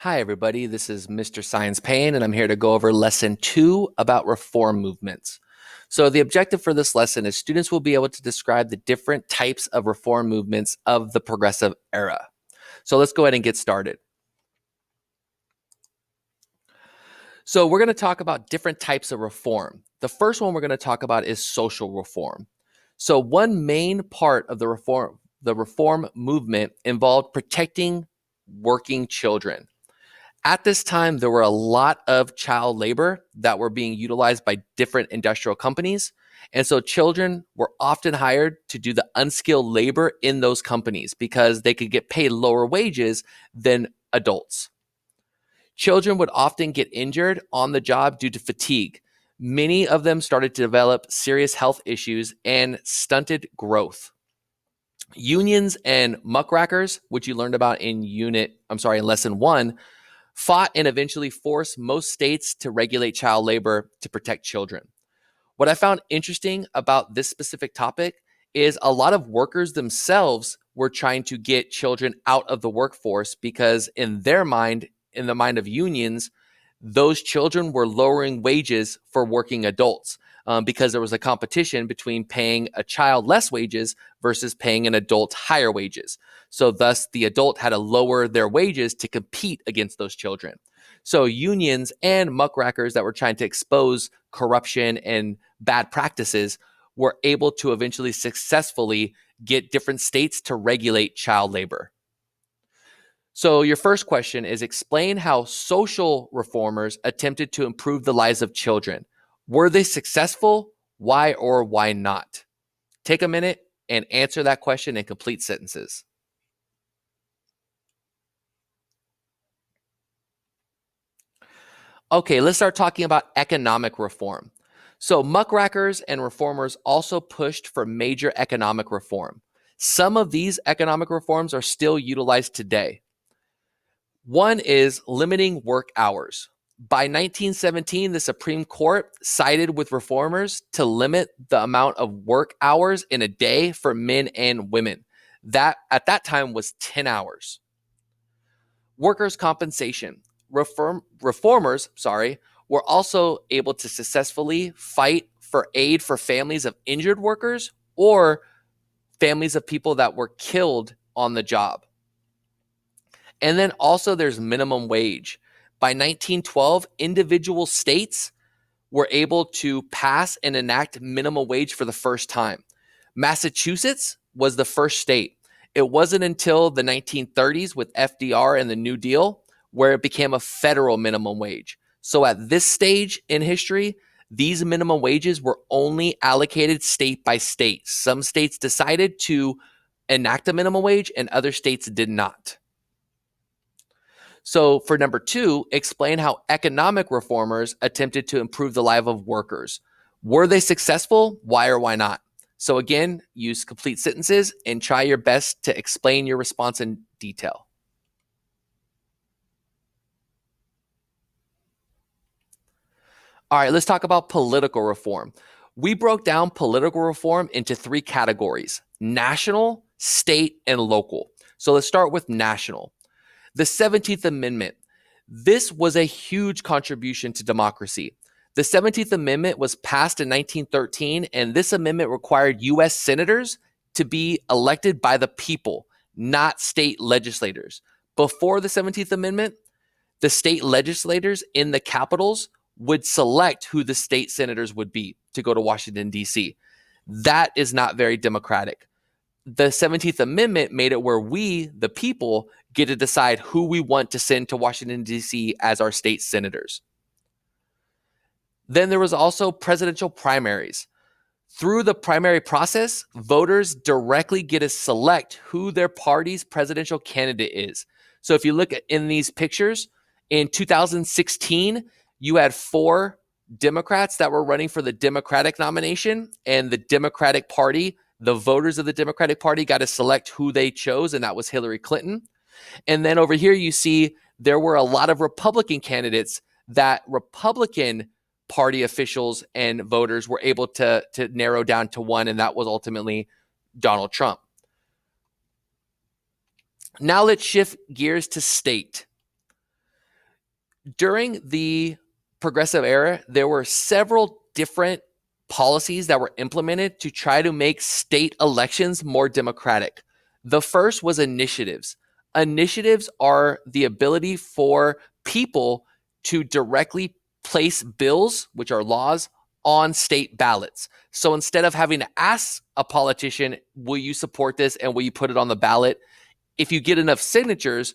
Hi, everybody. This is Mr. Saenz-Payne, and I'm here to go over lesson 2 about reform movements. So the objective for this lesson is students will be able to describe the different types of reform movements of the progressive era. So let's go ahead and get started. So we're going to talk about different types of reform. The first one we're going to talk about is social reform. So one main part of the reform movement involved protecting working children. At this time, there were a lot of child labor that were being utilized by different industrial companies. And so children were often hired to do the unskilled labor in those companies because they could get paid lower wages than adults. Children would often get injured on the job due to fatigue. Many of them started to develop serious health issues and stunted growth. Unions and muckrakers, which you learned about in lesson 1, fought and eventually forced most states to regulate child labor to protect children. What I found interesting about this specific topic is a lot of workers themselves were trying to get children out of the workforce because in their mind, in the mind of unions, those children were lowering wages for working adults because there was a competition between paying a child less wages versus paying an adult higher wages. So thus the adult had to lower their wages to compete against those children. So unions and muckrakers that were trying to expose corruption and bad practices were able to eventually successfully get different states to regulate child labor. So your first question is explain how social reformers attempted to improve the lives of children. Were they successful? Why or why not? Take a minute and answer that question in complete sentences. Okay, let's start talking about economic reform. So muckrakers and reformers also pushed for major economic reform. Some of these economic reforms are still utilized today. One is limiting work hours. By 1917, the Supreme Court sided with reformers to limit the amount of work hours in a day for men and women. That at that time was 10 hours. Workers' compensation. Reformers, were also able to successfully fight for aid for families of injured workers or families of people that were killed on the job. And then also there's minimum wage. By 1912, individual states were able to pass and enact minimum wage for the first time. Massachusetts was the first state. It wasn't until the 1930s with FDR and the New Deal where it became a federal minimum wage. So at this stage in history, these minimum wages were only allocated state by state. Some states decided to enact a minimum wage and other states did not. So for number 2, explain how economic reformers attempted to improve the life of workers. Were they successful? Why or why not? So again, use complete sentences and try your best to explain your response in detail. All right, let's talk about political reform. We broke down political reform into 3 categories: national, state, and local. So let's start with national. The 17th Amendment. This was a huge contribution to democracy. The 17th Amendment was passed in 1913, and this amendment required U.S. senators to be elected by the people, not state legislators. Before the 17th Amendment, the state legislators in the capitals would select who the state senators would be to go to Washington, D.C. That is not very democratic. The 17th Amendment made it where we, the people, get to decide who we want to send to Washington, D.C. as our state senators. Then there was also presidential primaries. Through the primary process, voters directly get to select who their party's presidential candidate is. So if you look in these pictures, in 2016, you had 4 Democrats that were running for the Democratic nomination, and the Democratic Party, the voters of the Democratic Party got to select who they chose, and that was Hillary Clinton. And then over here, you see there were a lot of Republican candidates that Republican Party officials and voters were able to narrow down to one, and that was ultimately Donald Trump. Now let's shift gears to state. During the progressive era, there were several different policies that were implemented to try to make state elections more democratic. The first was initiatives. Initiatives are the ability for people to directly place bills, which are laws, on state ballots. So instead of having to ask a politician, will you support this and will you put it on the ballot? If you get enough signatures,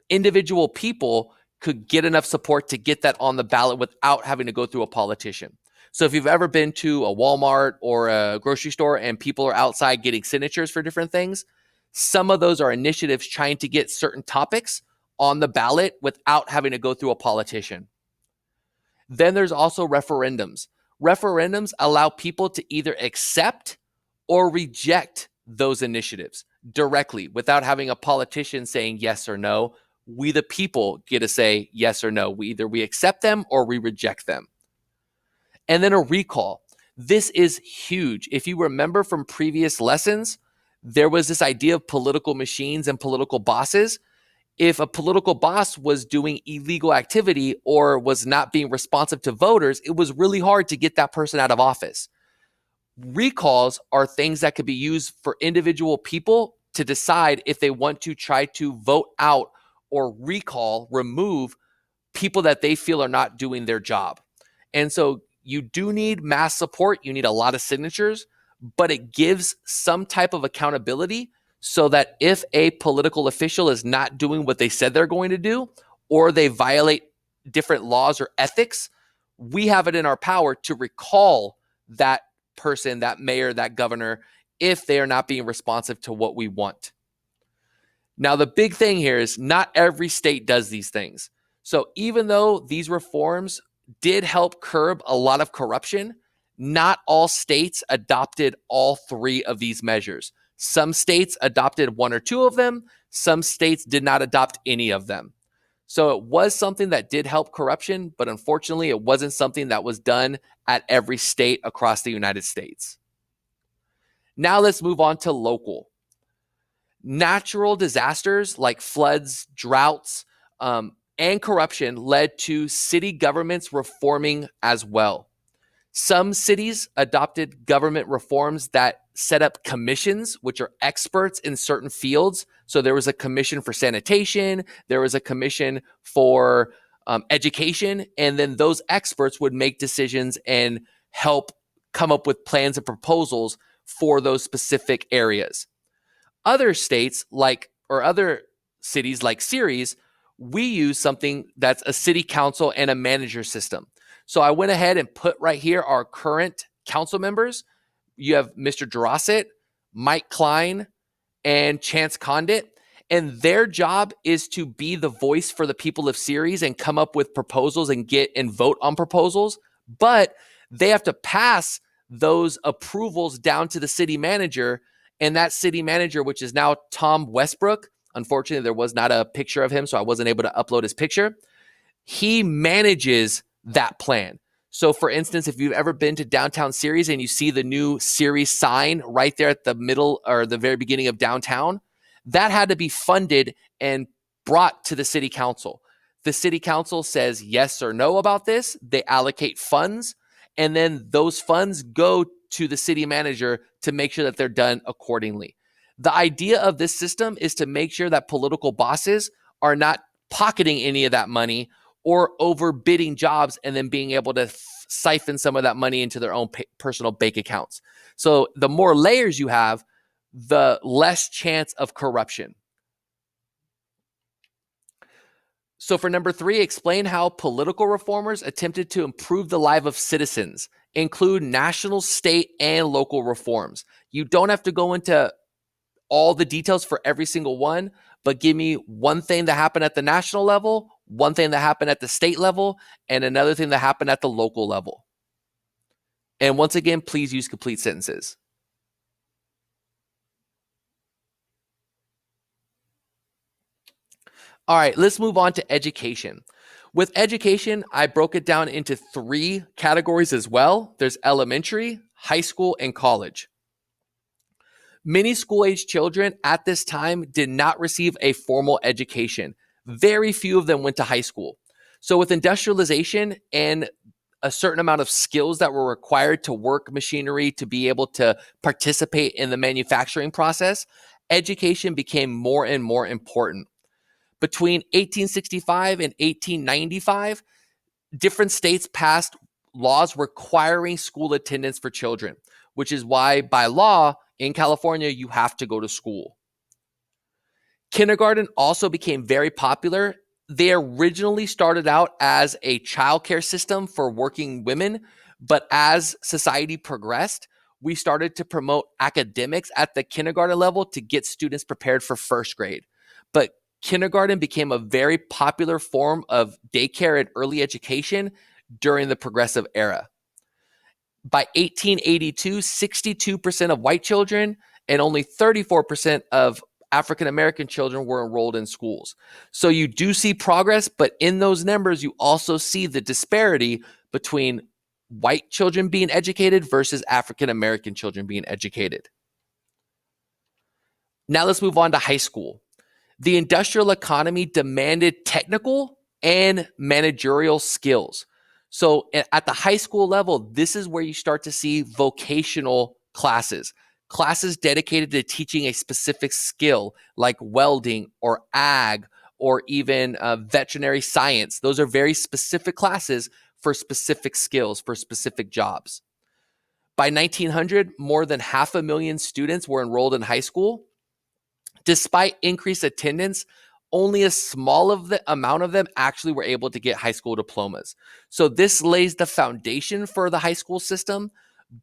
individual people could get enough support to get that on the ballot without having to go through a politician. So if you've ever been to a Walmart or a grocery store and people are outside getting signatures for different things, some of those are initiatives trying to get certain topics on the ballot without having to go through a politician. Then there's also referendums. Referendums allow people to either accept or reject those initiatives directly without having a politician saying yes or no. We, the people, get to say yes or no. We accept them or we reject them. And then a recall. This is huge. If you remember from previous lessons, there was this idea of political machines and political bosses. If a political boss was doing illegal activity or was not being responsive to voters, it was really hard to get that person out of office. Recalls are things that could be used for individual people to decide if they want to try to vote out or remove people that they feel are not doing their job. And so you do need mass support. You need a lot of signatures, but it gives some type of accountability so that if a political official is not doing what they said they're going to do, or they violate different laws or ethics, we have it in our power to recall that person, that mayor, that governor, if they are not being responsive to what we want. Now, the big thing here is not every state does these things. So even though these reforms did help curb a lot of corruption, not all states adopted all three of these measures. Some states adopted one or two of them. Some states did not adopt any of them. So it was something that did help corruption, but unfortunately, it wasn't something that was done at every state across the United States. Now let's move on to local. Natural disasters like floods, droughts, and corruption led to city governments reforming as well. Some cities adopted government reforms that set up commissions, which are experts in certain fields. So there was a commission for sanitation, there was a commission for education, and then those experts would make decisions and help come up with plans and proposals for those specific areas. Other states other cities like Ceres, we use something that's a city council and a manager system. So I went ahead and put right here our current council members. You have Mr. Durosset, Mike Klein, and Chance Condit. And their job is to be the voice for the people of Ceres and come up with proposals and vote on proposals. But they have to pass those approvals down to the city manager. And that city manager, which is now Tom Westbrook, unfortunately, there was not a picture of him, so I wasn't able to upload his picture. He manages that plan. So for instance, if you've ever been to downtown Ceres and you see the new Ceres sign right there at the middle or the very beginning of downtown, that had to be funded and brought to the city council. The city council says yes or no about this. They allocate funds, and then those funds go to the city manager to make sure that they're done accordingly. The idea of this system is to make sure that political bosses are not pocketing any of that money or overbidding jobs and then being able to siphon some of that money into their own personal bank accounts. So the more layers you have, the less chance of corruption. So for number 3, explain how political reformers attempted to improve the life of citizens, include national, state, and local reforms. You don't have to go into all the details for every single one, but give me one thing that happened at the national level, one thing that happened at the state level, and another thing that happened at the local level. And once again, please use complete sentences. All right, let's move on to education. With education, I broke it down into 3 categories as well. There's elementary, high school, and college. Many school-age children at this time did not receive a formal education. Very few of them went to high school. So with industrialization and a certain amount of skills that were required to work machinery to be able to participate in the manufacturing process, education became more and more important. Between 1865 and 1895, different states passed laws requiring school attendance for children, which is why by law in California, you have to go to school. Kindergarten also became very popular. They originally started out as a childcare system for working women, but as society progressed, we started to promote academics at the kindergarten level to get students prepared for first grade. But kindergarten became a very popular form of daycare and early education during the progressive era. By 1882, 62% of white children and only 34% of African American children were enrolled in schools. So you do see progress, but in those numbers, you also see the disparity between white children being educated versus African American children being educated. Now let's move on to high school. The industrial economy demanded technical and managerial skills. So at the high school level, this is where you start to see vocational classes, classes dedicated to teaching a specific skill like welding or ag or even veterinary science. Those are very specific classes for specific skills, for specific jobs. By 1900, more than 500,000 students were enrolled in high school. Despite increased attendance, only a small amount of them actually were able to get high school diplomas. So this lays the foundation for the high school system,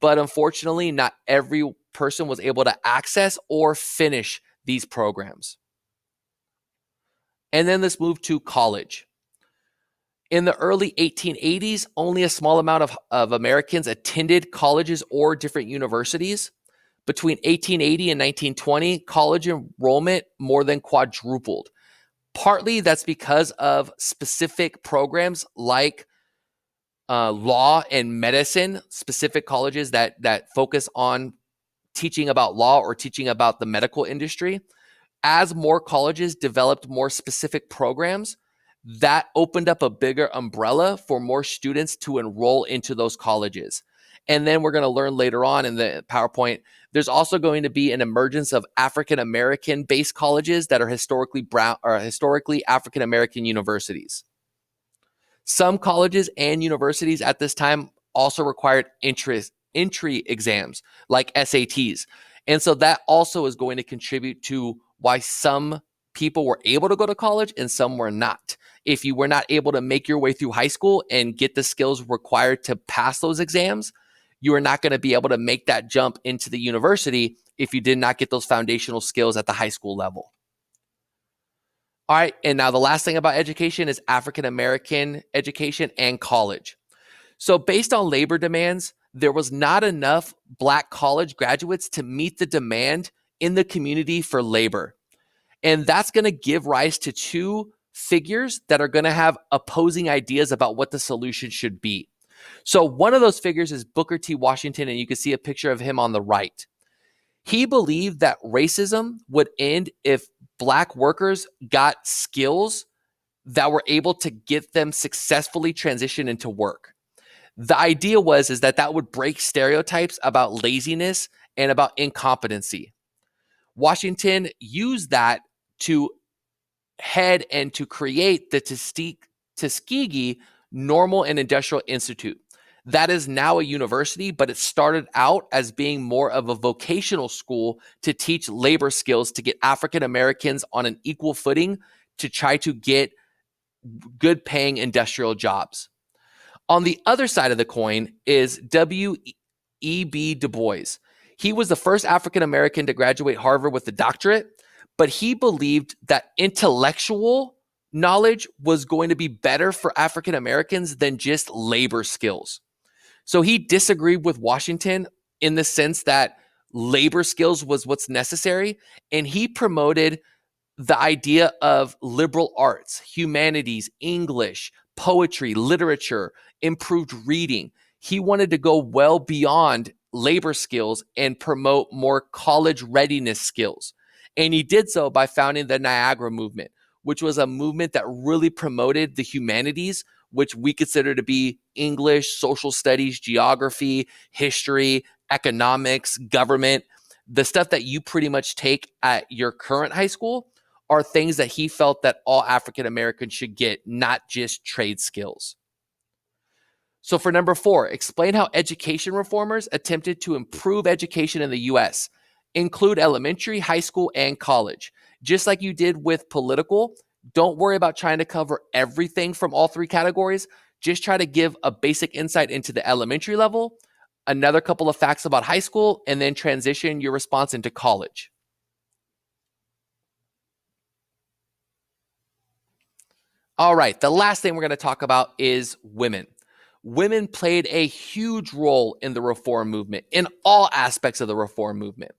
but unfortunately, not every person was able to access or finish these programs. And then let's move to college. In the early 1880s, only a small amount of Americans attended colleges or different universities. Between 1880 and 1920, college enrollment more than quadrupled. Partly that's because of specific programs like law and medicine, specific colleges that focus on teaching about law or teaching about the medical industry. As more colleges developed more specific programs, that opened up a bigger umbrella for more students to enroll into those colleges. And then we're going to learn later on in the PowerPoint, there's also going to be an emergence of African American based colleges that are historically brown or historically African American universities. Some colleges and universities at this time also required entry exams like SATs. And so that also is going to contribute to why some people were able to go to college and some were not. If you were not able to make your way through high school and get the skills required to pass those exams, you are not going to be able to make that jump into the university if you did not get those foundational skills at the high school level. All right, and now the last thing about education is African American education and college. So based on labor demands, there was not enough Black college graduates to meet the demand in the community for labor. And that's going to give rise to two figures that are going to have opposing ideas about what the solution should be. So one of those figures is Booker T. Washington, and you can see a picture of him on the right. He believed that racism would end if Black workers got skills that were able to get them successfully transition into work. The idea is that would break stereotypes about laziness and about incompetency. Washington used that to head and to create the Tuskegee Normal and Industrial Institute. That is now a university, but it started out as being more of a vocational school to teach labor skills to get African Americans on an equal footing to try to get good paying industrial jobs. On the other side of the coin is W.E.B. Du Bois. He was the first African American to graduate Harvard with a doctorate, but he believed that intellectual knowledge was going to be better for African Americans than just labor skills. So he disagreed with Washington in the sense that labor skills was what's necessary, and he promoted the idea of liberal arts, humanities, English, poetry, literature, improved reading. He wanted to go well beyond labor skills and promote more college readiness skills. And he did so by founding the Niagara movement, which was a movement that really promoted the humanities, which we consider to be English, social studies, geography, history, economics, government. The stuff that you pretty much take at your current high school are things that he felt that all African Americans should get, not just trade skills. So for number 4, explain how education reformers attempted to improve education in the US. Include elementary, high school, and college. Just like you did with political, don't worry about trying to cover everything from all 3 categories. Just try to give a basic insight into the elementary level, another couple of facts about high school, and then transition your response into college. All right, the last thing we're going to talk about is women. Women played a huge role in the reform movement, in all aspects of the reform movement.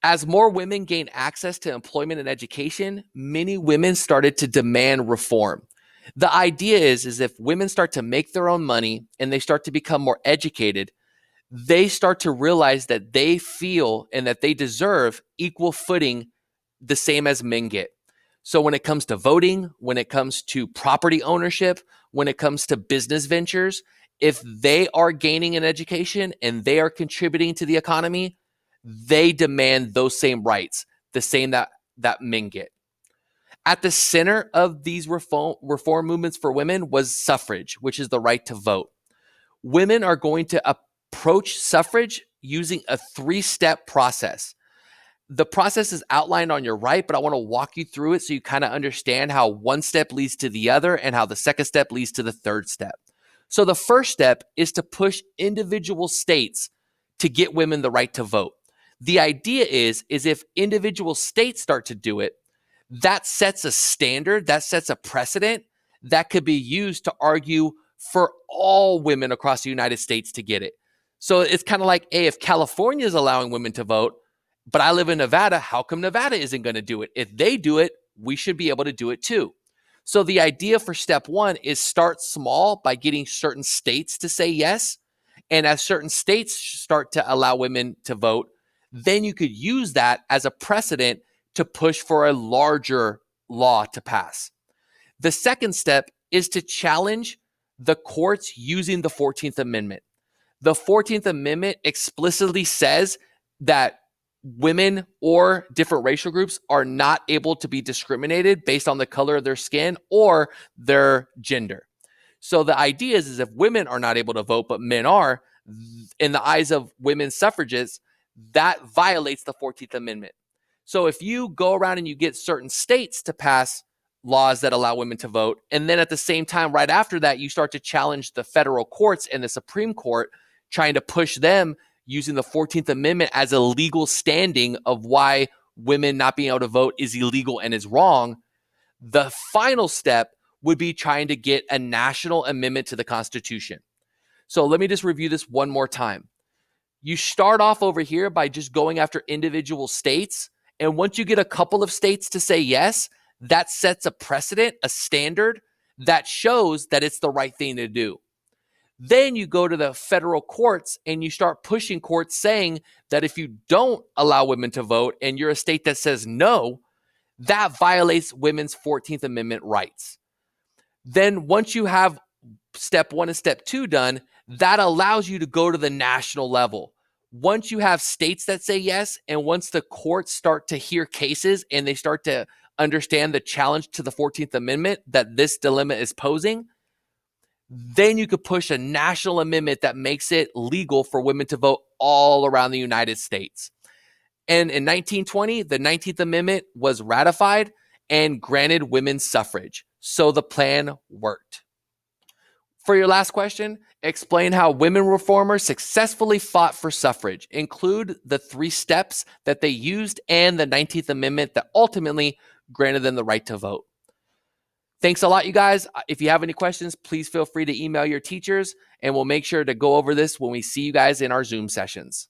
As more women gained access to employment and education, many women started to demand reform. The idea is if women start to make their own money and they start to become more educated, they start to realize that they feel and that they deserve equal footing the same as men get. So when it comes to voting, when it comes to property ownership, when it comes to business ventures, if they are gaining an education and they are contributing to the economy, they demand those same rights, the same that men get. At the center of these reform movements for women was suffrage, which is the right to vote. Women are going to approach suffrage using a 3-step process. The process is outlined on your right, but I want to walk you through it so you kind of understand how one step leads to the other and how the second step leads to the third step. So the first step is to push individual states to get women the right to vote. The idea is if individual states start to do it, that sets a standard, that sets a precedent that could be used to argue for all women across the United States to get it. So it's kind of like, hey, if California is allowing women to vote, but I live in Nevada, how come Nevada isn't going to do it? If they do it, we should be able to do it too. So the idea for step 1 is start small by getting certain states to say yes. And as certain states start to allow women to vote, then you could use that as a precedent to push for a larger law to pass. The second step is to challenge the courts using the 14th Amendment. The 14th Amendment explicitly says that women or different racial groups are not able to be discriminated based on the color of their skin or their gender. So the idea is if women are not able to vote, but men are, in the eyes of women's suffragists, that violates the 14th Amendment. So if you go around and you get certain states to pass laws that allow women to vote, and then at the same time, right after that, you start to challenge the federal courts and the Supreme Court, trying to push them using the 14th Amendment as a legal standing of why women not being able to vote is illegal and is wrong, the final step would be trying to get a national amendment to the Constitution. So let me just review this one more time. You start off over here by just going after individual states. And once you get a couple of states to say yes, that sets a precedent, a standard that shows that it's the right thing to do. Then you go to the federal courts and you start pushing courts saying that if you don't allow women to vote and you're a state that says no, that violates women's 14th Amendment rights. Then once you have step 1 and step 2 done, that allows you to go to the national level. Once you have states that say yes, and once the courts start to hear cases and they start to understand the challenge to the 14th Amendment that this dilemma is posing, then you could push a national amendment that makes it legal for women to vote all around the United States. And in 1920, the 19th Amendment was ratified and granted women's suffrage. So the plan worked. For your last question, explain how women reformers successfully fought for suffrage. Include the 3 steps that they used and the 19th Amendment that ultimately granted them the right to vote. Thanks a lot, you guys. If you have any questions, please feel free to email your teachers, and we'll make sure to go over this when we see you guys in our Zoom sessions.